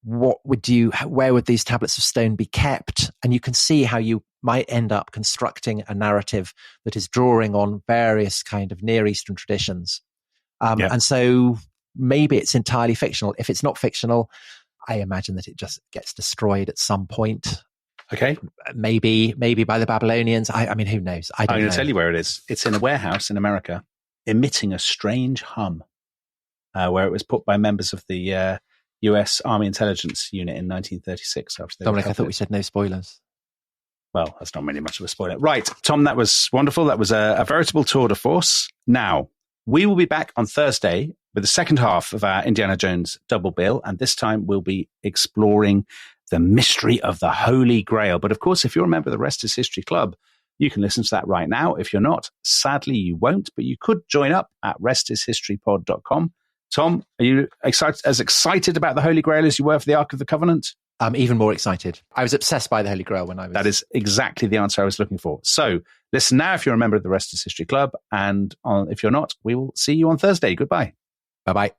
Where would these tablets of stone be kept? And you can see how you might end up constructing a narrative that is drawing on various kind of Near Eastern traditions. And so maybe it's entirely fictional. If it's not fictional, I imagine that it just gets destroyed at some point. Okay. Maybe by the Babylonians. I mean, who knows? I'm going to tell you where it is. It's in a warehouse in America, emitting a strange hum, where it was put by members of the US Army Intelligence Unit in 1936. Dominic, I thought we said no spoilers. Well, that's not really much of a spoiler. Right, Tom, that was wonderful. That was a veritable tour de force. Now, we will be back on Thursday with the second half of our Indiana Jones double bill, and this time we'll be exploring the mystery of the Holy Grail. But of course, if you're a member of the Rest is History Club, you can listen to that right now. If you're not, sadly you won't, but you could join up at restishistorypod.com. Tom, are you as excited about the Holy Grail as you were for the Ark of the Covenant? I'm even more excited. I was obsessed by the Holy Grail when I was... That is exactly the answer I was looking for. So listen now if you're a member of the Rest is History Club, and if you're not, we will see you on Thursday. Goodbye. Bye-bye.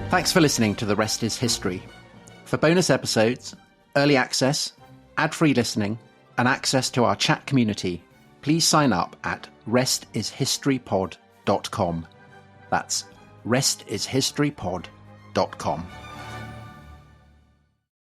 Thanks for listening to The Rest is History. For bonus episodes, early access, ad-free listening, and access to our chat community, please sign up at restishistorypod.com. That's restishistorypod.com.